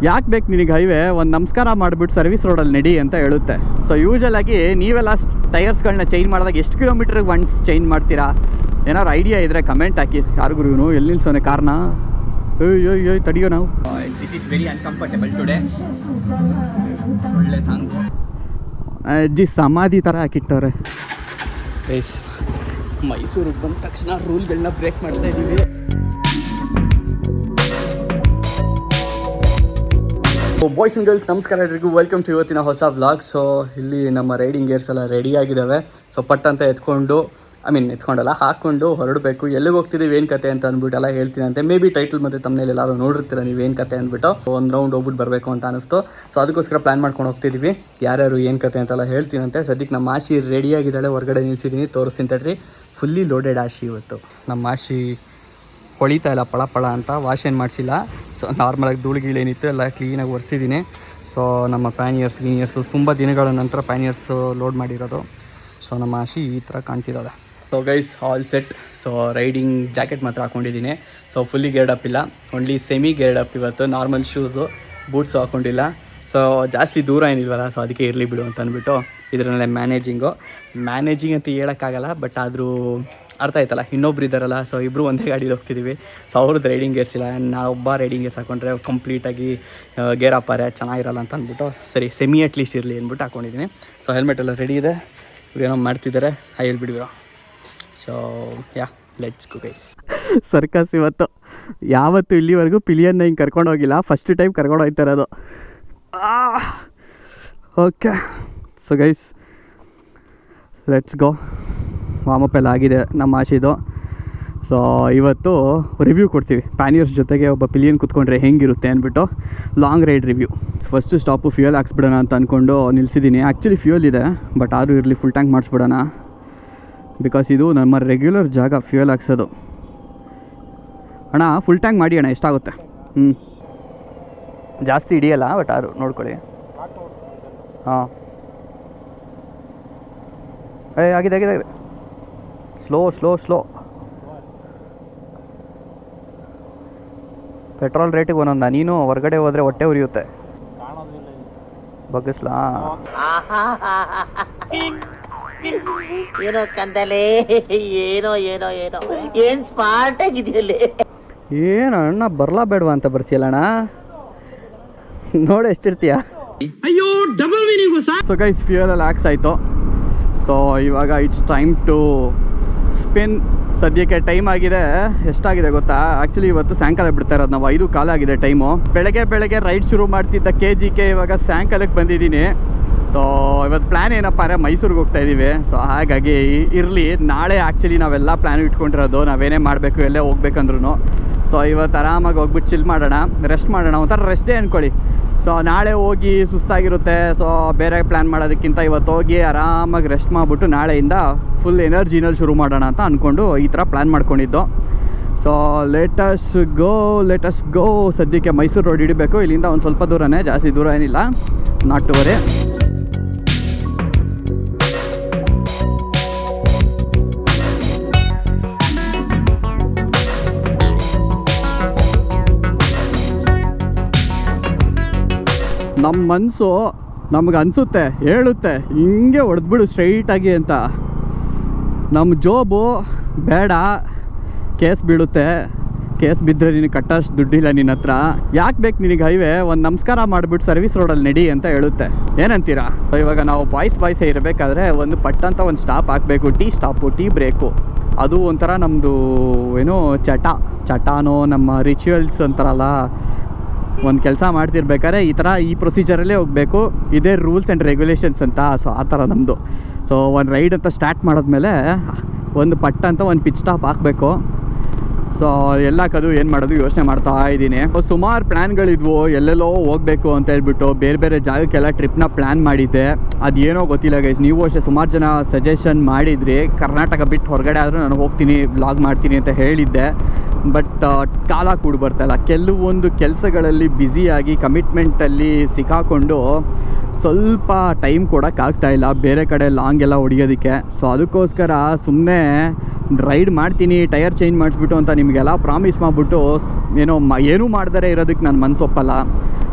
ಯಾಕೆ ಬೇಕು ನಿನಗೆ ಹೈವೇ, ಒಂದು ನಮಸ್ಕಾರ ಮಾಡಿಬಿಟ್ಟು ಸರ್ವಿಸ್ ರೋಡಲ್ಲಿ ನಡಿ ಅಂತ ಹೇಳುತ್ತೆ. ಸೊ ಯೂಶಲ್ ಆಗಿ ನೀವೆಲ್ಲ ಟೈರ್ಸ್ಗಳನ್ನ ಚೇಂಜ್ ಮಾಡಿದಾಗ ಎಷ್ಟು ಕಿಲೋಮೀಟ್ರಿಗೆ ಒನ್ಸ್ ಚೇಂಜ್ ಮಾಡ್ತೀರಾ? ಏನಾದ್ರು ಐಡಿಯಾ ಇದ್ದರೆ ಕಮೆಂಟ್ ಹಾಕಿ. ಯಾರಿಗೂ ಇವನು ಎಲ್ಲಿ ನಿಲ್ಸೋನೆ ಕಾರ್ನ? ಅಯ್ಯೋ ತಡಿಯೋ ನಾವು. This is very uncomfortable today. ಒಳ್ಳೆ ಸಾಂಗು ಅಜ್ಜಿ ಸಮಾಧಿ ಥರ ಹಾಕಿಟ್ಟವ್ರೆ. ಮೈಸೂರಿಗೆ ಬಂದ ತಕ್ಷಣ ರೂಲ್ಗಳನ್ನ ಬ್ರೇಕ್ ಮಾಡ್ತಾ ಇದ್ದೀವಿ. ಬಾಯ್ಸ್ ಆ್ಯಂಡ್ ಗರ್ಲ್ಸ್ ನಮಸ್ಕಾರ ಎಲ್ರಿಗೂ, ವೆಲ್ಕಮ್ ಟು ಇವತ್ತಿನ ಹೊಸ ವ್ಲಾಗ್. ಸೊ ಇಲ್ಲಿ ನಮ್ಮ ರೈಡಿಂಗ್ ಗೇರ್ಸ್ ಎಲ್ಲ ರೆಡಿ ಆಗಿದ್ದಾವೆ. ಸೊ ಪಟ್ ಅಂತ ಎತ್ಕೊಂಡಲ್ಲ ಹಾಕ್ಕೊಂಡು ಹೊರಡಬೇಕು. ಎಲ್ಲಿಗೆ ಹೋಗ್ತಿದ್ದೀವಿ ಏನು ಕತೆ ಅಂತ ಅಂದ್ಬಿಟ್ಟೆಲ್ಲ ಹೇಳ್ತೀನಿ ಅಂತೆ. ಮೇ ಬಿ ಟೈಟಲ್ ಮತ್ತು ತಮ್ಮನೇಲಿ ಎಲ್ಲರೂ ನೋಡಿರ್ತೀರ ನೀವು ಏನು ಕತೆ ಅಂದ್ಬಿಟ್ಟು. ಒಂದು ರೌಂಡ್ ಹೋಗ್ಬಿಟ್ಟು ಬರಬೇಕು ಅಂತ ಅನಿಸ್ತು. ಸೊ ಅದಕ್ಕೋಸ್ಕರ ಪ್ಲ್ಯಾನ್ ಮಾಡ್ಕೊಂಡು ಹೋಗ್ತಿದ್ದೀವಿ. ಯಾರ್ಯಾರು ಏನು ಕತೆ ಅಂತೆಲ್ಲ ಹೇಳ್ತೀನಂತೆ. ಸದ್ಯಕ್ಕೆ ನಮ್ಮ ಆಶಿ ರೆಡಿಯಾಗಿದ್ದಾಳೆ, ಹೊರಗಡೆ ನಿಲ್ಸಿದ್ದೀನಿ, ತೋರಿಸ್ತೀನಿ ತಡ್ರಿ. ಫುಲ್ಲಿ ಲೋಡೆಡ್ ಆಶಿ ಇವತ್ತು. ನಮ್ಮ ಆಶಿ ಹೊಳಿತಾ ಇಲ್ಲ ಪಳ ಅಂತ, ವಾಶ್ ಏನು ಮಾಡಿಸಿಲ್ಲ. ಸೊ ನಾರ್ಮಲಾಗಿ ಧೂಳುಗೀಳೇನಿತ್ತು ಎಲ್ಲ ಕ್ಲೀನಾಗಿ ಒರೆಸಿದ್ದೀನಿ. ಸೊ ನಮ್ಮ ಪ್ಯಾನಿಯರ್ಸ್ ಗೀನಿಯರ್ಸು ತುಂಬ ದಿನಗಳ ನಂತರ ಪ್ಯಾನಿಯರ್ಸು ಲೋಡ್ ಮಾಡಿರೋದು. ಸೊ ನಮ್ಮ ಆಶಿ ಈ ಥರ ಕಾಣ್ತಿದ್ದಾಳೆ. So guys all set. So riding jacket ಮಾತ್ರ ಹಾಕ್ಕೊಂಡಿದ್ದೀನಿ. ಸೊ ಫುಲ್ಲಿ ಗೇರ್ಡ್ ಅಪ್ ಇಲ್ಲ, ಓನ್ಲಿ ಸೆಮಿ ಗೇರ್ಡ್ ಅಪ್ ಇವತ್ತು. ನಾರ್ಮಲ್ ಶೂಸು, ಬೂಟ್ಸು ಹಾಕ್ಕೊಂಡಿಲ್ಲ. ಸೊ ಜಾಸ್ತಿ ದೂರ ಏನಿಲ್ವಲ್ಲ, ಸೊ ಅದಕ್ಕೆ ಇರಲಿ ಬಿಡು ಅಂತ ಅಂದ್ಬಿಟ್ಟು ಇದರಲ್ಲೇ ಮ್ಯಾನೇಜಿಂಗ್ ಅಂತ ಹೇಳೋಕ್ಕಾಗಲ್ಲ. ಬಟ್ ಆದರೂ ಅರ್ಥ ಆಯ್ತಲ್ಲ, ಇನ್ನೊಬ್ರು ಇದ್ದಾರಲ್ಲ. ಸೊ ಇಬ್ಬರು ಒಂದೇ ಗಾಡೀಲಿ ಹೋಗ್ತಿದ್ದೀವಿ. ಸೊ ಅವ್ರದ್ದು ರೈಡಿಂಗ್ ಗೇರ್ಸ್ ಇಲ್ಲ, ನಾವೊಬ್ಬ ರೈಡಿಂಗ್ ಗೇರ್ಸ್ ಹಾಕೊಂಡ್ರೆ ಕಂಪ್ಲೀಟಾಗಿ ಗೇರ್ ಹಾಪಾರೆ ಚೆನ್ನಾಗಿರಲ್ಲ ಅಂತ ಅಂದ್ಬಿಟ್ಟು ಸರಿ ಸೆಮಿ ಅಟ್ಲೀಸ್ಟ್ ಇರಲಿ ಅಂದ್ಬಿಟ್ಟು ಹಾಕ್ಕೊಂಡಿದ್ದೀನಿ. ಸೊ ಹೆಲ್ಮೆಟ್ ಎಲ್ಲ ರೆಡಿ ಇದೆ. ಇವ್ರೇನೋ ಮಾಡ್ತಿದ್ದಾರೆ, ಹೇಳ್ಬಿಡ್ವಿರೋ. So yeah let's go guys. Circus ಇವತ್ತು. ಯಾವತ್ತು ಇಲ್ಲಿವರೆಗೂ ಪಿಲಿಯನ್ನ ಹಿಂಗೆ ಕರ್ಕೊಂಡು ಹೋಗಿಲ್ಲ, ಫಸ್ಟ್ ಟೈಮ್ ಕರ್ಕೊಂಡು ಹೋಗ್ತಾ ಇರೋದು. Okay so guys let's go. Warm up ಎಲ್ಲ ಆಗಿದೆ ನಮ್ಮ ಆಶಿದು. ಸೊ ಇವತ್ತು ರಿವ್ಯೂ ಕೊಡ್ತೀವಿ. ಪ್ಯಾನಿಯರ್ಸ್ ಜೊತೆಗೆ ಒಬ್ಬ ಪಿಲಿಯನ್ ಕೂತ್ಕೊಂಡ್ರೆ ಹೆಂಗಿರುತ್ತೆ ಅಂದ್ಬಿಟ್ಟು long ride review. First stop fuel ಹಾಕ್ಸ್ಬಿಡೋಣ ಅಂತ ಅಂದ್ಕೊಂಡು ನಿಲ್ಸಿದ್ದೀನಿ. ಆ್ಯಕ್ಚುಲಿ ಫ್ಯೂಯಲ್ ಇದೆ, ಬಟ್ ಆದರೂ ಇರಲಿ ಫುಲ್ ಟ್ಯಾಂಕ್ ಮಾಡಿಸ್ಬಿಡೋಣ. ಬಿಕಾಸ್ ಇದು ನಮ್ಮ ರೆಗ್ಯುಲರ್ ಜಾಗ ಫ್ಯೂಯಲ್ ಹಾಕ್ಸೋದು. ಅಣ್ಣ ಫುಲ್ ಟ್ಯಾಂಕ್ ಮಾಡಿ ಅಣ್ಣ, ಎಷ್ಟಾಗುತ್ತೆ? ಜಾಸ್ತಿ ಹಿಡಿಯಲ್ಲ, ಬಟ್ ಆರು ನೋಡ್ಕೊಳ್ಳಿ. ಹಾಂ ಆಗಿದೆ. ಸ್ಲೋ. ಪೆಟ್ರೋಲ್ ರೇಟಿಗೆ ಒಂದೊಂದ. ನೀನು ಹೊರಗಡೆ ಹೋದರೆ ಹೊಟ್ಟೆ ಉರಿಯುತ್ತೆ. ಬಗ್ಗಿಸ್ಲಾ? ಏನೋ ಕಂದಲೆ, ಏನೋ ಏನ್ ಸ್ಮಾರ್ಟ್ ಆಗಿದೆಯಲ್ಲಿ. ಏನು ಅಣ್ಣ ಬರ್ಲಾ ಬೇಡವಾ ಅಂತ ಬರ್ತೀಯಲ್ಲ ಅಣ್ಣ, ನೋಡಿ ಎಷ್ಟಿರ್ತೀಯ. ಅಯ್ಯೋ double meaning sir. So guys fuel ಎಲ್ಲ ಹಾಕ್ಸ್ ಆಯಿತು. ಸೊ ಇವಾಗ ಇಟ್ಸ್ ಟೈಮ್ ಟು ಸ್ಪಿನ್. ಸದ್ಯಕ್ಕೆ ಟೈಮ್ ಆಗಿದೆ, ಎಷ್ಟಾಗಿದೆ ಗೊತ್ತಾ? ಆ್ಯಕ್ಚುಲಿ ಇವತ್ತು ಸಾಯಂಕಾಲ ಬಿಡ್ತಾ ಇರೋದು ನಾವು. 5 ಆಗಿದೆ ಟೈಮು. ಬೆಳಗ್ಗೆ ರೈಡ್ ಶುರು ಮಾಡ್ತಿದ್ದ KGK ಇವಾಗ ಸಾಯಂಕಾಲಕ್ಕೆ ಬಂದಿದ್ದೀನಿ. ಸೊ ಇವತ್ತು ಪ್ಲ್ಯಾನ್ ಏನಪ್ಪ ಅಂದರೆ ಮೈಸೂರಿಗೆ ಹೋಗ್ತಾ ಇದ್ದೀವಿ. ಸೊ ಹಾಗಾಗಿ ಇರಲಿ, ನಾಳೆ ಆ್ಯಕ್ಚುಲಿ ನಾವೆಲ್ಲ ಪ್ಲ್ಯಾನ್ ಇಟ್ಕೊಂಡಿರೋದು, ನಾವೇನೇ ಮಾಡಬೇಕು ಎಲ್ಲೇ ಹೋಗ್ಬೇಕಂದ್ರೂ. ಸೊ ಇವತ್ತು ಆರಾಮಾಗಿ ಹೋಗ್ಬಿಟ್ಟು ಚಿಲ್ ಮಾಡೋಣ, ರೆಸ್ಟ್ ಮಾಡೋಣ, ಒಂಥರ ರೆಸ್ಟೇ ಅಂದ್ಕೊಳ್ಳಿ. ಸೊ ನಾಳೆ ಹೋಗಿ ಸುಸ್ತಾಗಿರುತ್ತೆ. ಸೊ ಬೇರೆ ಪ್ಲ್ಯಾನ್ ಮಾಡೋದಕ್ಕಿಂತ ಇವತ್ತು ಹೋಗಿ ಆರಾಮಾಗಿ ರೆಸ್ಟ್ ಮಾಡಿಬಿಟ್ಟು ನಾಳೆಯಿಂದ ಫುಲ್ ಎನರ್ಜಿನಲ್ಲಿ ಶುರು ಮಾಡೋಣ ಅಂತ ಅಂದ್ಕೊಂಡು ಈ ಥರ ಪ್ಲ್ಯಾನ್ ಮಾಡ್ಕೊಂಡಿದ್ದು. So let's go. ಸದ್ಯಕ್ಕೆ ಮೈಸೂರು ರೋಡ್ ಹಿಡಿಬೇಕು. ಇಲ್ಲಿಂದ ಒಂದು ಸ್ವಲ್ಪ ದೂರನೇ, ಜಾಸ್ತಿ ದೂರ ಏನಿಲ್ಲ, ನಾಟ್ ಟು ವರಿ. ನಮ್ಮ ಮನಸ್ಸು ನಮ್ಗೆ ಅನಿಸುತ್ತೆ, ಹೇಳುತ್ತೆ ಹಿಂಗೆ ಹೊಡೆದ್ಬಿಡು ಸ್ಟ್ರೈಟಾಗಿ ಅಂತ. ನಮ್ಮ ಜೋಬು ಬೇಡ, ಕೇಸ್ ಬೀಳುತ್ತೆ. ಕೇಸ್ ಬಿದ್ದರೆ ನಿನಗೆ ಕಟ್ಟೋಷ್ಟು ದುಡ್ಡಿಲ್ಲ ನಿನ್ನ ಹತ್ರ. ಯಾಕೆ ಬೇಕು ನಿನಗೆ ಹೈವೇ, ಒಂದು ನಮಸ್ಕಾರ ಮಾಡಿಬಿಟ್ಟು ಸರ್ವಿಸ್ ರೋಡಲ್ಲಿ ನಡಿ ಅಂತ ಹೇಳುತ್ತೆ. ಏನಂತೀರಾ? ಇವಾಗ ನಾವು ಬಾಯ್ಸೇ ಇರಬೇಕಾದ್ರೆ ಒಂದು ಪಟ್ಟಂತ ಒಂದು ಸ್ಟಾಪ್ ಹಾಕಬೇಕು. Tea stop, tea break. ಅದು ಒಂಥರ ನಮ್ಮದು ಏನೋ ಚಟಾನೋ ನಮ್ಮ ರಿಚುವಲ್ಸ್ ಅಂತಾರಲ್ಲ. ಒಂದು ಕೆಲಸ ಮಾಡ್ತಿರ್ಬೇಕಾದ್ರೆ ಈ ಪ್ರೊಸೀಜರಲ್ಲೇ ಹೋಗಬೇಕು, ಇದೇ ರೂಲ್ಸ್ ಆ್ಯಂಡ್ ರೆಗ್ಯುಲೇಷನ್ಸ್ ಅಂತ. ಸೊ ಆ ಥರ ನಮ್ಮದು. ಸೊ ಒಂದು ರೈಡ್ ಅಂತ ಸ್ಟಾರ್ಟ್ ಮಾಡಿದ್ಮೇಲೆ ಒಂದು ಪಟ್ಟಂತ ಒಂದು ಪಿಚ್ ಸ್ಟಾಪ್ ಹಾಕಬೇಕು. ಸೊ ಎಲ್ಲಕ್ಕದು ಏನು ಮಾಡೋದು ಯೋಚನೆ ಮಾಡ್ತಾ ಇದ್ದೀನಿ. ಸುಮಾರು ಪ್ಲ್ಯಾನ್ಗಳಿದ್ವು, ಎಲ್ಲೆಲ್ಲೋ ಹೋಗಬೇಕು ಅಂತ ಹೇಳ್ಬಿಟ್ಟು ಬೇರೆ ಜಾಗಕ್ಕೆಲ್ಲ ಟ್ರಿಪ್ನ ಪ್ಲ್ಯಾನ್ ಮಾಡಿದ್ದೆ. ಅದೇನೋ ಗೊತ್ತಿಲ್ಲ ಗೈಸ್, ನೀವು ಅಷ್ಟೇ ಸುಮಾರು ಜನ ಸಜೆಷನ್ ಮಾಡಿದ್ರಿ. ಕರ್ನಾಟಕ ಬಿಟ್ಟು ಹೊರಗಡೆ ಆದರೂ ನಾನು ಹೋಗ್ತೀನಿ, ವ್ಲಾಗ್ ಮಾಡ್ತೀನಿ ಅಂತ ಹೇಳಿದ್ದೆ. ಬಟ್ ಕಾಲ ಕೂಡ ಬರ್ತಾಯಿಲ್ಲ. ಕೆಲವೊಂದು ಕೆಲಸಗಳಲ್ಲಿ ಬ್ಯುಸಿಯಾಗಿ ಕಮಿಟ್ಮೆಂಟಲ್ಲಿ ಸಿಕ್ಕಾಕೊಂಡು ಸ್ವಲ್ಪ ಟೈಮ್ ಕೊಡೋಕ್ಕಾಗ್ತಾಯಿಲ್ಲ ಬೇರೆ ಕಡೆ ಲಾಂಗ್ ಎಲ್ಲ ಹೊಡಿಯೋದಕ್ಕೆ. ಸೊ ಅದಕ್ಕೋಸ್ಕರ ಸುಮ್ಮನೆ ರೈಡ್ ಮಾಡ್ತೀನಿ, ಟೈರ್ ಚೇಂಜ್ ಮಾಡಿಸ್ಬಿಟ್ಟು ಅಂತ ನಿಮಗೆಲ್ಲ ಪ್ರಾಮಿಸ್ ಮಾಡಿಬಿಟ್ಟು ಏನೂ ಮಾಡ್ದರೆ ಇರೋದಕ್ಕೆ ನನ್ನ ಮನಸ್ಸೊಪ್ಪಲ್ಲ.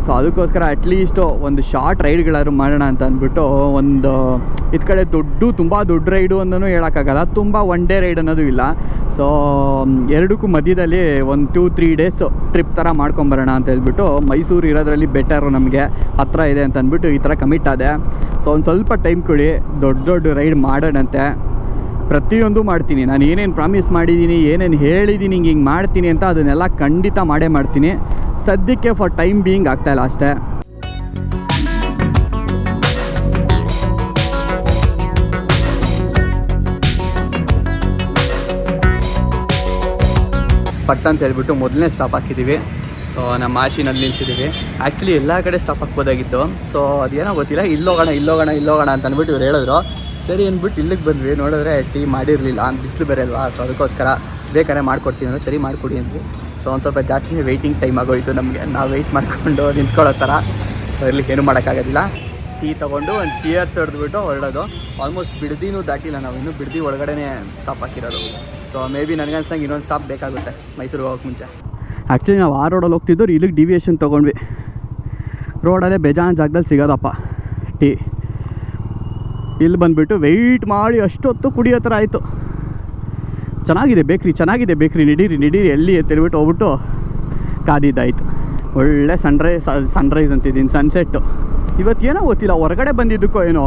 ಸೊ ಅದಕ್ಕೋಸ್ಕರ ಅಟ್ಲೀಸ್ಟು ಒಂದು ಶಾರ್ಟ್ ರೈಡ್ಗಳಾದ್ರು ಮಾಡೋಣ ಅಂತ ಅಂದ್ಬಿಟ್ಟು ಒಂದು ಇದು ಕಡೆ ತುಂಬ ದೊಡ್ಡ ರೈಡು ಅನ್ನೋನು ಹೇಳೋಕ್ಕಾಗಲ್ಲ, ತುಂಬ ಒನ್ ಡೇ ರೈಡ್ ಅನ್ನೋದು ಇಲ್ಲ. ಸೊ ಎರಡಕ್ಕೂ ಮಧ್ಯದಲ್ಲಿ ಒಂದು 2-3 ಡೇಸ್ ಟ್ರಿಪ್ ಥರ ಮಾಡ್ಕೊಂಬರೋಣ ಅಂತ ಹೇಳ್ಬಿಟ್ಟು ಮೈಸೂರು ಇರೋದ್ರಲ್ಲಿ ಬೆಟರು, ನಮಗೆ ಹತ್ರ ಇದೆ ಅಂತ ಅಂದ್ಬಿಟ್ಟು ಈ ಥರ ಕಮಿಟ್ ಆದೆ. ಸೊ ಒಂದು ಸ್ವಲ್ಪ ಟೈಮ್ ಕೊಡಿ, ದೊಡ್ಡ ರೈಡ್ ಮಾಡೋಣಂತೆ. ಪ್ರತಿಯೊಂದು ಮಾಡ್ತೀನಿ, ನಾನು ಏನೇನು ಪ್ರಾಮಿಸ್ ಮಾಡಿದ್ದೀನಿ, ಏನೇನು ಹೇಳಿದ್ದೀನಿ ಹಿಂಗೆ ಮಾಡ್ತೀನಿ ಅಂತ ಅದನ್ನೆಲ್ಲ ಖಂಡಿತ ಮಾಡೇ ಮಾಡ್ತೀನಿ. ಸದ್ಯಕ್ಕೆ ಫಾರ್ ಟೈಮ್ ಬೀಯಿಂಗ್ ಆಗ್ತಾಯಿಲ್ಲ ಅಷ್ಟೇ. ಪಟ್ ಅಂತ ಹೇಳ್ಬಿಟ್ಟು ಮೊದಲನೇ ಸ್ಟಾಪ್ ಹಾಕಿದ್ದೀವಿ. ಸೊ ನಮ್ಮ ಆಶಿನಲ್ಲಿ ನಿಲ್ಸಿದ್ದೀವಿ. ಆ್ಯಕ್ಚುಲಿ ಎಲ್ಲ ಕಡೆ ಸ್ಟಾಪ್ ಹಾಕ್ಬೋದಾಗಿತ್ತು. ಸೊ ಅದೇನೋ ಗೊತ್ತಿಲ್ಲ, ಇಲ್ಲೋಗೋಣ ಅಂತ ಅಂದ್ಬಿಟ್ಟು ಇವ್ರು ಹೇಳಿದ್ರು. ಸರಿ ಅಂದ್ಬಿಟ್ಟು ಇಲ್ಲಿಗೆ ಬಂದ್ವಿ. ನೋಡಿದ್ರೆ ಟೀ ಮಾಡಿರಲಿಲ್ಲ, ಬಿಸಿಲು ಬೇರೆ ಅಲ್ವಾ. ಸೊ ಅದಕ್ಕೋಸ್ಕರ ಬೇಕಾದ್ರೆ ಮಾಡ್ಕೊಡ್ತೀನಿ ಅಂದರೆ ಸರಿ ಮಾಡಿಕೊಡಿ ಅಂದ್ವಿ. ಸೊ ಒಂದು ಸ್ವಲ್ಪ ಜಾಸ್ತಿನೇ ವೆಯ್ಟಿಂಗ್ ಟೈಮ್ ಆಗೋಯಿತು ನಮಗೆ. ನಾವು ವೆಯ್ಟ್ ಮಾಡಿಕೊಂಡು ನಿಂತ್ಕೊಳ್ಳೋ ಥರ. ಸೊ ಇರ್ಲಿಕ್ಕೆ ಏನೂ ಮಾಡೋಕ್ಕಾಗೋದಿಲ್ಲ. ಟೀ ತೊಗೊಂಡು ಒಂದು ಚಿಯರ್ಸ್ ಹೊಡೆದ್ಬಿಟ್ಟು ಹೊರಡೋದು. ಆಲ್ಮೋಸ್ಟ್ ಬಿಡದಿನೂ ದಾಟಿಲ್ಲ, ನಾವು ಇನ್ನೂ ಬಿಡದಿ ಒಳಗಡೆ ಸ್ಟಾಪ್ ಹಾಕಿರೋದು. ಸೊ ಮೇ ಬಿ ನನಗನ್ಸಂಗೆ ಇನ್ನೊಂದು ಸ್ಟಾಪ್ ಬೇಕಾಗುತ್ತೆ ಮೈಸೂರಿಗೆ ಹೋಗೋಕ್ಕೆ ಮುಂಚೆ. ಆ್ಯಕ್ಚುಲಿ ನಾವು ಆ ರೋಡಲ್ಲಿ ಹೋಗ್ತಿದ್ದು, ಇಲ್ಲಿಗೆ ಡಿವಿಯೇಷನ್ ತೊಗೊಂಡ್ವಿ. ರೋಡಲ್ಲೇ ಬೇಜಾನ್ ಜಾಗದಲ್ಲಿ ಸಿಗೋದಪ್ಪ ಟೀ. ಇಲ್ಲಿ ಬಂದುಬಿಟ್ಟು ವೆಯ್ಟ್ ಮಾಡಿ ಅಷ್ಟೊತ್ತು ಕುಡಿಯೋ ಥರ ಆಯಿತು. ಚೆನ್ನಾಗಿದೆ ಬೇಕ್ರಿ, ನಡೀರಿ ಎಲ್ಲಿ ಅಂತೇಳ್ಬಿಟ್ಟು ಹೋಗ್ಬಿಟ್ಟು ಕಾದಿದ್ದಾಯಿತು. ಒಳ್ಳೆ ಸನ್ರೈಸ್ ಅಂತಿದ್ದೀನಿ, ಸನ್ಸೆಟ್ಟು. ಇವತ್ತೇನೋ ಗೊತ್ತಿಲ್ಲ, ಹೊರಗಡೆ ಬಂದಿದ್ದಕ್ಕೋ ಏನೋ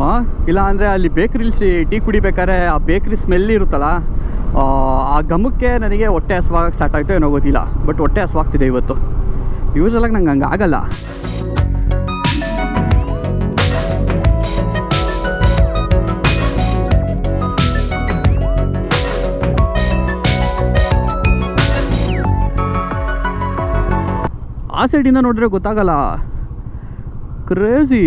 ಇಲ್ಲ ಅಂದರೆ ಅಲ್ಲಿ ಬೇಕ್ರಿಲಿ ಟೀ ಕುಡಿಬೇಕಾದ್ರೆ ಆ ಬೇಕ್ರಿ ಸ್ಮೆಲ್ ಇರುತ್ತಲ್ಲ, ಆ ಘಮಕ್ಕೆ ನನಗೆ ಹೊಟ್ಟೆ ಹಸುವಾಗಕ್ಕೆ ಸ್ಟಾರ್ಟ್ ಆಯಿತು ಏನೋ ಗೊತ್ತಿಲ್ಲ. ಬಟ್ ಹೊಟ್ಟೆ ಹಸುವಾಗ್ತಿದೆ ಇವತ್ತು. ಯೂಶ್ವಲಾಗಿ ನಂಗೆ ಹಂಗೆ ಆಗಲ್ಲ. ಆ ಸೈಡಿಂದ ನೋಡಿದ್ರೆ ಗೊತ್ತಾಗಲ್ಲ, ಕ್ರೇಜಿ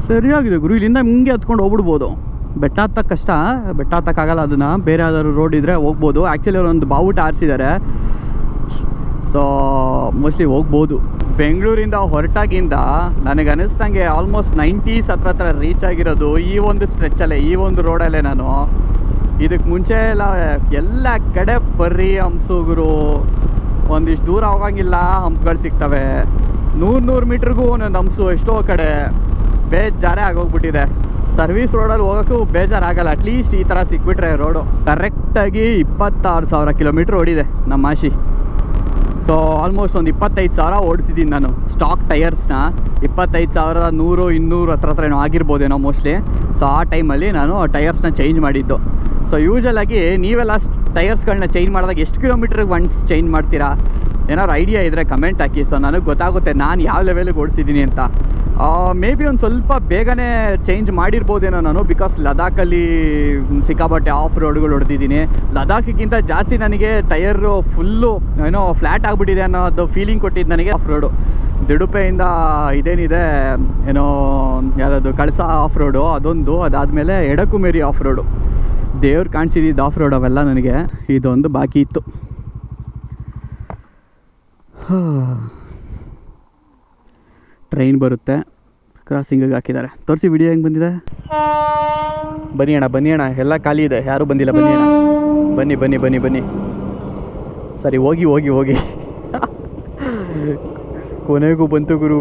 ಸರಿಯಾಗಿದೆ ಗುರು. ಇಲ್ಲಿಂದ ಹಿಂಗೆ ಹತ್ಕೊಂಡು ಹೋಗ್ಬಿಡ್ಬೋದು. ಬೆಟ್ಟ ಹತ್ತಕ್ಕಾಗಲ್ಲ, ಅದನ್ನು ಬೇರೆ ಯಾವ್ದಾದ್ರು ರೋಡ್ ಇದ್ದರೆ ಹೋಗ್ಬೋದು. ಆ್ಯಕ್ಚುಲಿ ಒಂದು ಬಾವುಟ ಆರಿಸಿದ್ದಾರೆ, ಸೊ ಮೋಸ್ಟ್ಲಿ ಹೋಗ್ಬೋದು. ಬೆಂಗಳೂರಿಂದ ಹೊರಟಾಗಿಂದ ನನಗೆ ಅನ್ನಿಸ್ದಂಗೆ ಆಲ್ಮೋಸ್ಟ್ 90s ಹತ್ರ ರೀಚ್ ಆಗಿರೋದು ಈ ಒಂದು ಸ್ಟ್ರೆಚ್ಚಲ್ಲೇ, ಈ ಒಂದು ರೋಡಲ್ಲೇ. ನಾನು ಇದಕ್ಕೆ ಮುಂಚೆ ಎಲ್ಲ ಕಡೆ ಬರ್ರಿ ಹಂಪ್ಸುಗುರು, ಒಂದಿಷ್ಟು ದೂರ ಹೋಗಂಗಿಲ್ಲ ಹಂಪ್ಗಳು ಸಿಗ್ತವೆ. 100 ಮೀಟ್ರಿಗೂ ಒಂದೊಂದು ಹಂಪ್ಸು, ಎಷ್ಟೋ ಕಡೆ ಬೇಜಾರೇ ಆಗೋಗ್ಬಿಟ್ಟಿದೆ. ಸರ್ವಿಸ್ ರೋಡಲ್ಲಿ ಹೋಗೋಕ್ಕೂ ಬೇಜಾರಾಗಲ್ಲ, ಅಟ್ಲೀಸ್ಟ್ ಈ ಥರ ಸಿಕ್ಬಿಟ್ರೆ ರೋಡು. ಕರೆಕ್ಟಾಗಿ 26,000 ಕಿಲೋಮೀಟ್ರ್ ಓಡಿದೆ ನಮ್ಮ ಆಶಿ. ಸೊ ಆಲ್ಮೋಸ್ಟ್ ಒಂದು 25,000 ಓಡಿಸಿದ್ದೀನಿ ನಾನು ಸ್ಟಾಕ್ ಟೈರ್ಸ್ನ. 25,100 200 ಹತ್ರ ಏನೋ ಆಗಿರ್ಬೋದೇನೋ ಮೋಸ್ಟ್ಲಿ. ಸೊ ಆ ಟೈಮಲ್ಲಿ ನಾನು ಟೈರ್ಸ್ನ ಚೇಂಜ್ ಮಾಡಿದ್ದು. ಸೊ ಯೂಶ್ವಲಾಗಿ ನೀವೆಲ್ಲ ಟೈರ್ಸ್ಗಳನ್ನ ಚೇಂಜ್ ಮಾಡಿದಾಗ ಎಷ್ಟು ಕಿಲೋಮೀಟ್ರಿಗೆ ಒನ್ಸ್ ಚೇಂಜ್ ಮಾಡ್ತೀರಾ? ಏನಾದ್ರು ಐಡಿಯಾ ಇದ್ದರೆ ಕಮೆಂಟ್ ಹಾಕಿ. ಸೊ ನನಗೆ ಗೊತ್ತಾಗುತ್ತೆ ನಾನು ಯಾವ ಲೆವೆಲಿಗೆ ಓಡಿಸಿದ್ದೀನಿ ಅಂತ. ಮೇ ಬಿ ಒಂದು ಸ್ವಲ್ಪ ಬೇಗನೆ ಚೇಂಜ್ ಮಾಡಿರ್ಬೋದೇನೋ ನಾನು, ಬಿಕಾಸ್ ಲದಾಖಲ್ಲಿ ಸಿಕ್ಕಾಪಟ್ಟೆ ಆಫ್ ರೋಡ್ಗಳು ಹೊಡೆದಿದ್ದೀನಿ. ಲದಾಖಿಗಿಂತ ಜಾಸ್ತಿ ನನಗೆ ಟೈರು ಫುಲ್ಲು ಏನೋ ಫ್ಲ್ಯಾಟ್ ಆಗಿಬಿಟ್ಟಿದೆ ಅನ್ನೋದು ಫೀಲಿಂಗ್ ಕೊಟ್ಟಿದ್ದು ನನಗೆ ಆಫ್ ರೋಡು. ದಿಡುಪೆಯಿಂದ ಇದೇನಿದೆ ಏನೋ ಯಾವುದಾದ್ರು ಕಳಸ ಆಫ್ ರೋಡು ಅದೊಂದು, ಅದಾದಮೇಲೆ ಎಡಕುಮೇರಿ ಆಫ್ ರೋಡು, ದೇವ್ರು ಕಾಣಿಸಿದ್ದು ಆಫ್ ರೋಡ್ ಅವೆಲ್ಲ ನನಗೆ. ಇದೊಂದು ಬಾಕಿ ಇತ್ತು. ಟ್ರೈನ್ ಬರುತ್ತೆ, ಕ್ರಾಸಿಂಗಿಗೆ ಹಾಕಿದ್ದಾರೆ. ತೋರಿಸಿ ವಿಡಿಯೋ ಹೆಂಗೆ ಬಂದಿದೆ. ಬನ್ನಿ ಅಣ್ಣ, ಎಲ್ಲ ಖಾಲಿ ಇದೆ, ಯಾರೂ ಬಂದಿಲ್ಲ. ಬನ್ನಿ. ಸರಿ ಹೋಗಿ ಕೊನೆಗೂ ಬಂತು ಗುರು.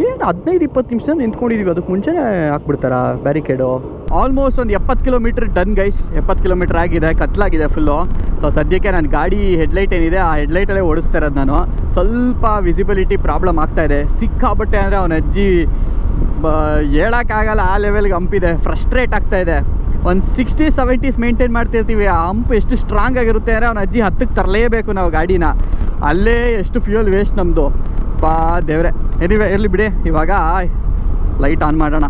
ಏನು 15-20 ನಿಮಿಷ ನಿಂತ್ಕೊಂಡಿದ್ದೀವಿ, ಅದಕ್ಕೆ ಮುಂಚೆನೇ ಹಾಕ್ಬಿಡ್ತಾರಾ ಬ್ಯಾರಿಕೇಡು. ಆಲ್ಮೋಸ್ಟ್ ಒಂದು 70 ಕಿಲೋಮೀಟ್ರ್ ಡನ್ ಗೈಸ್. 70 ಕಿಲೋಮೀಟ್ರ್ ಆಗಿದೆ, ಕತ್ಲಾಗಿದೆ ಫುಲ್ಲು. ಸೊ ಸದ್ಯಕ್ಕೆ ನನ್ನ ಗಾಡಿ ಹೆಡ್ಲೈಟ್ ಏನಿದೆ ಆ ಹೆಡ್ಲೈಟಲ್ಲೇ ಓಡಿಸ್ತಾ ಇರೋದು ನಾನು. ಸ್ವಲ್ಪ ವಿಸಿಬಿಲಿಟಿ ಪ್ರಾಬ್ಲಮ್ ಆಗ್ತಾಯಿದೆ ಸಿಕ್ಕಾಬಟ್ಟೆ. ಅಂದರೆ ಅವನ ಅಜ್ಜಿ ಹೇಳೋಕ್ಕಾಗಲ್ಲ, ಆ ಲೆವೆಲ್ಗೆ ಹಂಪಿದೆ. ಫ್ರಸ್ಟ್ರೇಟ್ ಆಗ್ತಾಯಿದೆ. ಒಂದು 60-70s ಮೇಂಟೈನ್ ಮಾಡ್ತಿರ್ತೀವಿ, ಆ ಹಂಪ್ ಎಷ್ಟು ಸ್ಟ್ರಾಂಗ್ ಆಗಿರುತ್ತೆ ಅಂದರೆ ಅವನ ಅಜ್ಜಿ 10ಕ್ಕೆ ತರಲೇಬೇಕು ನಾವು ಗಾಡಿನ. ಅಲ್ಲೇ ಎಷ್ಟು ಫ್ಯೂಯಲ್ ವೇಸ್ಟ್ ನಮ್ಮದು. ದೇವ್ರೆ, ಇರಲಿ ಬಿಡಿ. ಇವಾಗ ಲೈಟ್ ಆನ್ ಮಾಡೋಣ.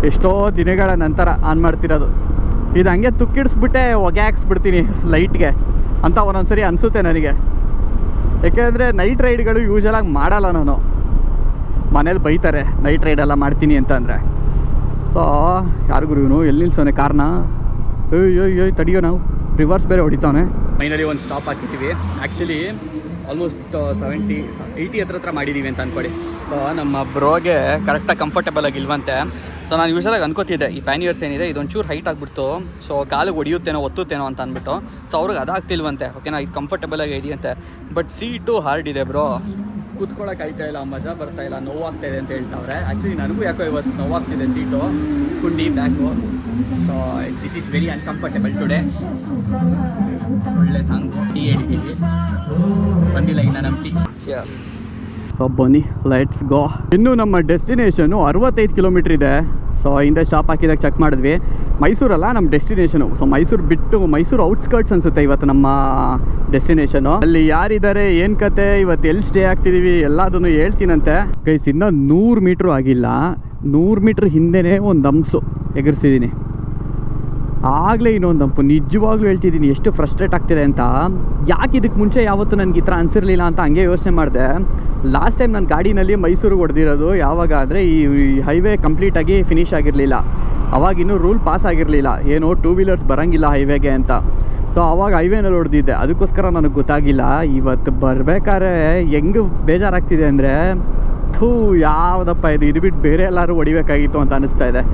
ಎಷ್ಟೋ ದಿನಗಳ ನಂತರ ಆನ್ ಮಾಡ್ತಿರೋದು. ಇದು ಹಂಗೆ ತುಕ್ಕಿಡಿಸ್ಬಿಟ್ಟೆ ಹೊಗೆ ಹಾಕ್ಸ್ಬಿಡ್ತೀನಿ ಲೈಟ್ಗೆ ಅಂತ ಒಂದೊಂದ್ಸರಿ ಅನಿಸುತ್ತೆ ನನಗೆ. ಯಾಕೆಂದರೆ ನೈಟ್ ರೈಡ್ಗಳು ಯೂಶ್ವಲಾಗಿ ಮಾಡಲ್ಲ ನಾನು. ಮನೇಲಿ ಬೈತಾರೆ ನೈಟ್ ರೈಡೆಲ್ಲ ಮಾಡ್ತೀನಿ ಅಂತ ಅಂದರೆ. ಸೊ ಯಾರಿಗೂ ಇವನು ಎಲ್ಲಿ ನಿಲ್ಸೋನೆ ಕಾರ್ನ? ಏಯ್ ತಡಿಯೋ, ನಾವು ರಿವರ್ಸ್ ಬೇರೆ ಹೊಡಿತಾನೆ. ಫೈನಲಿ ಒಂದು ಸ್ಟಾಪ್ ಹಾಕಿದ್ದೀವಿ. ಆ್ಯಕ್ಚುಲಿ ಆಲ್ಮೋಸ್ಟ್ 70-80 ಹತ್ರ ಮಾಡಿದ್ದೀವಿ ಅಂತ ಅಂದ್ಕೊಳ್ಳಿ. ಸೊ ನಮ್ಮ ಬ್ರೋಗೆ ಕರೆಕ್ಟಾಗಿ ಕಂಫರ್ಟೇಬಲ್ ಆಗಿಲ್ವಂತೆ. ಸೊ ನಾನು ಯೂಶಲಾಗಿ ಅನ್ಕೋತಿದ್ದೆ ಈ ಪ್ಯಾನಿಯರ್ಸ್ ಏನಿದೆ ಇದೊಂಚೂರು ಹೈಟ್ ಆಗಿಬಿಡ್ತು, ಸೊ ಕಾಲಿಗೆ ಹೊಡಿಯುತ್ತೇನೋ ಒತ್ತುತ್ತೇನೋ ಅಂತ ಅಂದ್ಬಿಟ್ಟು. ಸೊ ಅವ್ರಿಗೆ ಅದಾಗ್ತಿಲ್ವಂತೆ, ಓಕೆನಾ, ಇದು ಕಂಫರ್ಟಬಲಾಗಿ ಇದೆಯಂತೆ. ಬಟ್ ಸೀಟು ಹಾರ್ಡ್ ಇದೆ ಬ್ರೋ, ಕೂತ್ಕೊಳ್ಳೋಕೆ ಆಯ್ತಾ ಇಲ್ಲ, ಮಜಾ ಬರ್ತಾ ಇಲ್ಲ, ನೋವಾಗ್ತಾ ಇದೆ ಅಂತ ಹೇಳ್ತಾವ್ರೆ. ಆ್ಯಕ್ಚುಲಿ ನನಗೂ ಯಾಕೋ ಇವತ್ತು ನೋವಾಗ್ತಿದೆ ಸೀಟು, ಕುಂಡಿ back. So this is very uncomfortable today. ಒಳ್ಳೆ ಸಾಂಗು, ಟೀ ಹೇಳಿದ್ದೀವಿ, ಬಂದಿಲ್ಲ ಇನ್ನು ನಮ್ಮ ಟೀ. ಚಿಯರ್ಸ್. ಸೊ ಬನ್ನಿ ಲೆಟ್ಸ್ ಗೋ. ಇನ್ನು ನಮ್ಮ ಡೆಸ್ಟಿನೇಷನು 65 ಕಿಲೋಮೀಟ್ರ್ ಇದೆ. ಸೊ ಹಿಂದೆ ಸ್ಟಾಪ್ ಹಾಕಿದಾಗ ಚೆಕ್ ಮಾಡಿದ್ವಿ, ಮೈಸೂರಲ್ಲ ನಮ್ಮ ಡೆಸ್ಟಿನೇಷನು. ಸೊ ಮೈಸೂರು ಬಿಟ್ಟು ಮೈಸೂರು ಔಟ್ಸ್ಕರ್ಟ್ಸ್ ಅನಿಸುತ್ತೆ ಇವತ್ತು ನಮ್ಮ ಡೆಸ್ಟಿನೇಷನು. ಅಲ್ಲಿ ಯಾರಿದ್ದಾರೆ, ಏನು ಕತೆ, ಇವತ್ತು ಎಲ್ಲಿ ಸ್ಟೇ ಆಗ್ತಿದ್ದೀವಿ ಎಲ್ಲದನ್ನು ಹೇಳ್ತೀನಂತೆ. ಗೈಸ್ ಇನ್ನೂ 100 ಮೀಟ್ರು ಆಗಿಲ್ಲ, 100 ಮೀಟ್ರ್ ಹಿಂದೆನೇ ಒಂದು ಹಂಪ್ಸು ಎಗರಿಸಿದ್ದೀನಿ, ಆಗಲೇ ಇನ್ನೊಂದು ಹಂಪು. ನಿಜವಾಗ್ಲೂ ಹೇಳ್ತಿದ್ದೀನಿ ಎಷ್ಟು ಫ್ರಸ್ಟ್ರೇಟ್ ಆಗ್ತಿದೆ ಅಂತ. ಯಾಕೆ ಇದಕ್ಕೆ ಮುಂಚೆ ಯಾವತ್ತೂ ನನಗೆ ಈ ಥರ ಅನಿಸಿರಲಿಲ್ಲ ಅಂತ ಹಂಗೆ ಯೋಚನೆ ಮಾಡಿದೆ. ಲಾಸ್ಟ್ ಟೈಮ್ ನಾನು ಗಾಡಿನಲ್ಲಿ ಮೈಸೂರಿಗೆ ಹೊಡೆದಿರೋದು ಯಾವಾಗ ಅಂದರೆ ಈ ಹೈವೇ ಕಂಪ್ಲೀಟಾಗಿ ಫಿನಿಷ್ ಆಗಿರಲಿಲ್ಲ, ಅವಾಗ ಇನ್ನೂ ರೂಲ್ ಪಾಸ್ ಆಗಿರಲಿಲ್ಲ, ಏನೋ 2 ವೀಲರ್ಸ್ ಬರೋಂಗಿಲ್ಲ ಹೈವೇಗೆ ಅಂತ. ಸೊ ಅವಾಗ ಹೈವೇನಲ್ಲಿ ಹೊಡೆದಿದ್ದೆ, ಅದಕ್ಕೋಸ್ಕರ ನನಗೆ ಗೊತ್ತಾಗಿಲ್ಲ. ಇವತ್ತು ಬರಬೇಕಾದ್ರೆ ಹೆಂಗೆ ಬೇಜಾರಾಗ್ತಿದೆ ಅಂದರೆ, ಯಾವುದಪ್ಪ ಇದು ಬಿಟ್ಟು ಬೇರೆ ಎಲ್ಲರೂ ಹೊಡಿಬೇಕಾಗಿತ್ತು ಅಂತ ಅನ್ನಿಸ್ತಾ ಇದೆ.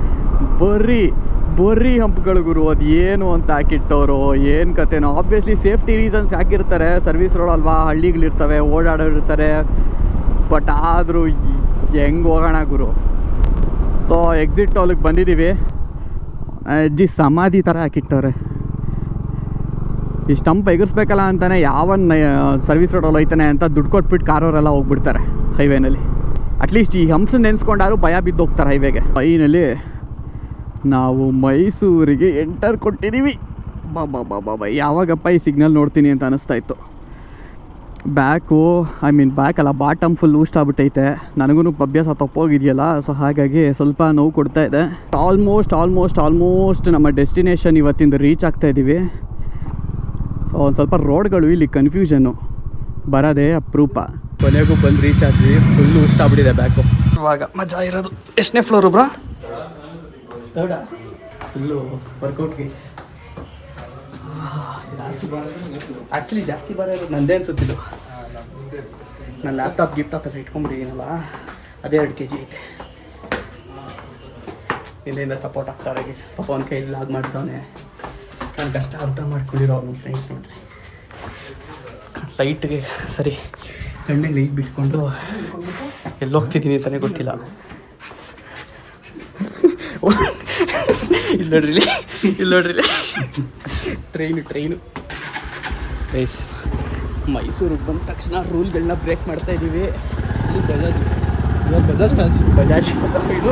ಬರೀ ಹಂಪ್ಗಳು ಗುರು, ಅದು ಏನು ಅಂತ ಹಾಕಿಟ್ಟವರು, ಏನು ಕತೆನೋ. ಆಬ್ವಿಯಸ್ಲಿ ಸೇಫ್ಟಿ ರೀಸನ್ಸ್ ಹಾಕಿರ್ತಾರೆ, ಸರ್ವಿಸ್ ರೋಡ್ ಅಲ್ವಾ, ಹಳ್ಳಿಗಳಿರ್ತವೆ, ಓಡಾಡೋರಿರ್ತಾರೆ. ಬಟ್ ಆದರೂ ಹೆಂಗೆ ಹೋಗೋಣ ಗುರು. ಸೊ ಎಕ್ಸಿಟ್ ಟೋಲಿಗೆ ಬಂದಿದ್ದೀವಿ. ಅಜ್ಜಿ ಸಮಾಧಿ ಥರ ಹಾಕಿಟ್ಟವ್ರೆ. ಈ ಸ್ಟಂಪ್ ಎಗರಿಸ್ಬೇಕಲ್ಲ ಅಂತಾನೆ ಯಾವನ್ ಸರ್ವಿಸ್ ರೋಡಲ್ಲಿ ಹೋಯ್ತಾನೆ ಅಂತ ದುಡ್ಡು ಕೊಟ್ಬಿಟ್ಟು ಕಾರವರೆಲ್ಲ ಹೋಗ್ಬಿಡ್ತಾರೆ ಹೈವೇನಲ್ಲಿ. ಅಟ್ಲೀಸ್ಟ್ ಈ ಹಂಪ್ಸನ್ನ ನೆನೆಸ್ಕೊಂಡಾರು ಭಯ ಬಿದ್ದು ಹೋಗ್ತಾರೆ ಹೈವೇಗೆ. ಫೈನಲಿ ನಾವು ಮೈಸೂರಿಗೆ ಎಂಟರ್ ಕೊಟ್ಟಿದ್ದೀವಿ. ಬಾಬಾ ಯಾವಾಗಪ್ಪ ಈ ಸಿಗ್ನಲ್ ನೋಡ್ತೀನಿ ಅಂತ ಅನ್ನಿಸ್ತಾ ಇತ್ತು. ಬ್ಯಾಕಲ್ಲ, ಬಾಟಮ್ ಫುಲ್ ಊಸ್ಟ್ ಆಗ್ಬಿಟ್ಟೈತೆ. ನನಗೂ ಅಭ್ಯಾಸ ತಪ್ಪೋಗಿದೆಯಲ್ಲ, ಸೊ ಹಾಗಾಗಿ ಸ್ವಲ್ಪ ನೋವು ಕೊಡ್ತಾ ಇದೆ. ಆಲ್ಮೋಸ್ಟ್ ನಮ್ಮ ಡೆಸ್ಟಿನೇಷನ್ ಇವತ್ತಿಂದ ರೀಚ್ ಆಗ್ತಾ ಇದ್ದೀವಿ. ಸೊ ಒಂದು ಸ್ವಲ್ಪ ರೋಡ್ಗಳು ಇಲ್ಲಿ ಕನ್ಫ್ಯೂಷನ್ನು, ಬರೋದೇ ಅಪರೂಪ. ಕೊನೆಗೂ ಬಂದು ರೀಚ್ ಆದ್ವಿ. ಫುಲ್ ಊಸ್ಟ್ ಆಗ್ಬಿಟ್ಟಿದೆ ಬ್ಯಾಕು. ಇವಾಗ ಮಜಾ ಇರೋದು. ಎಷ್ಟನೇ floor bro? Full workout guys. Actually ಜಾಸ್ತಿ ಬರ ಇರೋದು ನಂದೇ ಅನ್ಸುತ್ತಿದ್ದು. ನನ್ನ ಲ್ಯಾಪ್ಟಾಪ್ ಎಲ್ಲ ಇಟ್ಕೊಂಡ್ಬಿಟ್ಟಿದ್ದೀನಲ್ಲ, ಅದೇ 2 kg ಐತೆ. ಹಿಂದೆಯಿಂದ ಸಪೋರ್ಟ್ ಆಗ್ತಾರೆ ಗೈಸ್. ಪಾಪ ಒಂದು ಕೈ ಲಾಗ್ ಮಾಡ್ತಾವನೆ. ನಾನು ಕಷ್ಟ ಅರ್ಥ ಮಾಡ್ಕೊಂಡಿರೋ ಅವ್ರ ನಮ್ಮ ಫ್ರೆಂಡ್ಸ್ ನೋಡ್ರಿ. ಲೈಟ್ಗೆ ಸರಿ ಕಣ್ಣಿಗೆ ಲೈಟ್ ಬಿಟ್ಕೊಂಡು ಎಲ್ಲೋಗ್ತಿದ್ದೀನಿ ಅಂತಲೇ ಗೊತ್ತಿಲ್ಲ. ಇಲ್ಲಿ ನೋಡ್ರಿ ಟ್ರೈನು ಗೈಸ್. ಮೈಸೂರಿಗೆ ಬಂದ ತಕ್ಷಣ ರೂಲ್ಗಳನ್ನ ಬ್ರೇಕ್ ಮಾಡ್ತಾ ಇದ್ದೀವಿ. ಬಜಾಜ್ ಇದು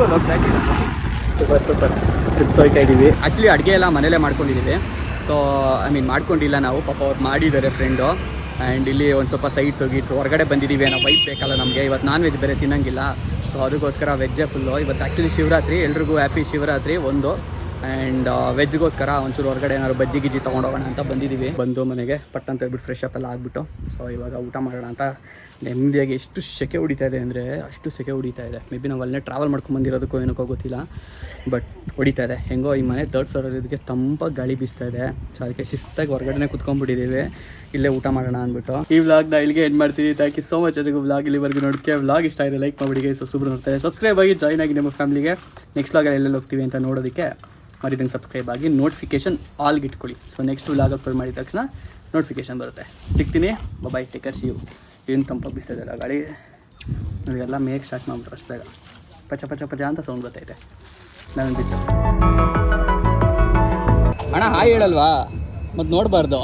ಸೂಪರ್ ಟ್ರಿಪ್ಸ್ ಹೋಗ್ತಾ ಇದ್ದೀವಿ. ಆ್ಯಕ್ಚುಲಿ ಅಡುಗೆ ಎಲ್ಲ ಮನೇಲೇ ಮಾಡ್ಕೊಂಡಿದ್ದೀವಿ. ಸೊ ಮಾಡ್ಕೊಂಡಿಲ್ಲ ನಾವು, ಪಾಪ ಅವ್ರು ಮಾಡಿದ್ದಾರೆ ಫ್ರೆಂಡು. ಆ್ಯಂಡ್ ಇಲ್ಲಿ ಒಂದು ಸ್ವಲ್ಪ ಸೈಡ್ಸ್ ಹೊರಗಡೆ ಬಂದಿದ್ದೀವಿ ಅನ್ನೋ ವೈಟ್ ಬೇಕಲ್ಲ ನಮಗೆ. ಇವತ್ತು ನಾನ್ ವೆಜ್ ಬೇರೆ ತಿನ್ನಂಗಿಲ್ಲ, ಸೊ ಅದಕ್ಕೋಸ್ಕರ ವೆಜ್ಜೇ ಫುಲ್ಲು. ಇವತ್ತು ಆ್ಯಕ್ಚುಲಿ ಶಿವರಾತ್ರಿ, ಎಲ್ರಿಗೂ ಹ್ಯಾಪಿ ಶಿವರಾತ್ರಿ ಒಂದು. ಆ್ಯಂಡ್ ವೆಜ್ಗೋಸ್ಕರ ಒಂಚೂರು ಹೊರಗಡೆ ಏನಾದ್ರು ಬಜ್ಜಿ ಗಿಜ್ಜಿ ತೊಗೊಂಡೋಗೋಣ ಅಂತ ಬಂದಿದ್ದೀವಿ. ಬಂದು ಮನೆಗೆ ಪಟ್ ಅಂತ ಹೇಳ್ಬಿಟ್ಟು ಫ್ರೆಶ್ ಅಪ್ ಎಲ್ಲ ಆಗಿಬಿಟ್ಟು, ಸೊ ಇವಾಗ ಊಟ ಮಾಡೋಣ ಅಂತ ನೆಮ್ಮದಿಯಾಗಿ. ಎಷ್ಟು ಸೆಕೆ ಹೊಡಿತಾ ಇದೆ ಅಂದರೆ ಅಷ್ಟು ಸೆಕೆ ಹೊಡಿತಾ ಇದೆ. ಮೇ ಬಿ ನಾವು ಅಲ್ಲೇ ಟ್ರಾವೆಲ್ ಮಾಡ್ಕೊಂಡು ಬಂದಿರೋದಕ್ಕೂ ಏನಕ್ಕೋ ಗೊತ್ತಿಲ್ಲ, ಬಟ್ ಹೊಡಿತಾ ಇದೆ. ಹೆಂಗೋ ಈ ಮನೆ 3rd ಫ್ಲೋರಲ್ಲಿ ಇದಕ್ಕೆ ತಂಪಾಗಿ ಗಾಳಿ ಬೀಸ್ತಾ ಇದೆ. ಸೊ ಅದಕ್ಕೆ ಶಿಸ್ತಾಗಿ ಹೊರಗಡೆ ಕುತ್ಕೊಂಡ್ಬಿಟ್ಟಿದ್ದೀವಿ, ಇಲ್ಲೇ ಊಟ ಮಾಡೋಣ ಅಂದ್ಬಿಟ್ಟು. ಈ ವ್ಲಾಗ್ನ ಇಲ್ಲಿಗೆ ಎಂಡ್ ಮಾಡ್ತೀವಿ. ಥ್ಯಾಂಕ್ ಯು ಸೋ ಮಚ್ ಅದಕ್ಕೆ ವ್ಲಾಗ್ ಇಲ್ಲಿವರೆಗೂ ನೋಡೋಕ್ಕೆ. ವ್ಲಾಗ್ ಇಷ್ಟ ಆಗಿದೆ ಲೈಕ್ ಮಾಡಿಬಿಡಿ ಗೈಸ್. ಹೊಸಬ್ರು ನೋಡ್ತಾರೆ ಸಬ್ಸ್ಕ್ರೈಬ್ ಆಗಿ ಜಾಯ್ನ್ ಆಗಿ ನಮ್ಮ ಫ್ಯಾಮಿಲಿಗೆ. ನೆಕ್ಸ್ಟ್ ವ್ಲಾಗಲ್ಲಿ ಎಲ್ಲೆಲ್ಲಿ ಹೋಗ್ತೀವಿ ಅಂತ ನೋಡೋದಕ್ಕೆ ಮರಿದಂಗೆ ಸಬ್ಸ್ಕ್ರೈಬ್ ಆಗಿ ನೋಟಿಫಿಕೇಷನ್ ಆಲ್ಗೆ ಇಟ್ಕೊಳ್ಳಿ. ಸೊ ನೆಕ್ಸ್ಟ್ ವ್ಲಾಗ್ ಅಪ್ಲೋಡ್ ಮಾಡಿದ ತಕ್ಷಣ ನೋಟಿಫಿಕೇಷನ್ ಬರುತ್ತೆ. ಸಿಗ್ತೀನಿ. ಬಾಯ್, ಟೇಕ್ ಕೇರ್, ಸಿ ಯು. ಏನು ತಂಪಾಗಿಸ್ತದಲ್ಲ ಗಾಳಿ, ನಾವೆಲ್ಲ ಮೇಕ್ ಸ್ಟಾರ್ಟ್ ಮಾಡ್ಬಿಟ್ರೆ ಅಷ್ಟು ಬೇಗ ಪಚ ಅಂತ ಸೌಂಡ್ ಗೊತ್ತೈತೆ. ನಾನು ಬಿಟ್ಟು ಅಣ್ಣ ಹಾಯ್ ಹೇಳಲ್ವಾ, ಮತ್ತು ನೋಡಬಾರ್ದು.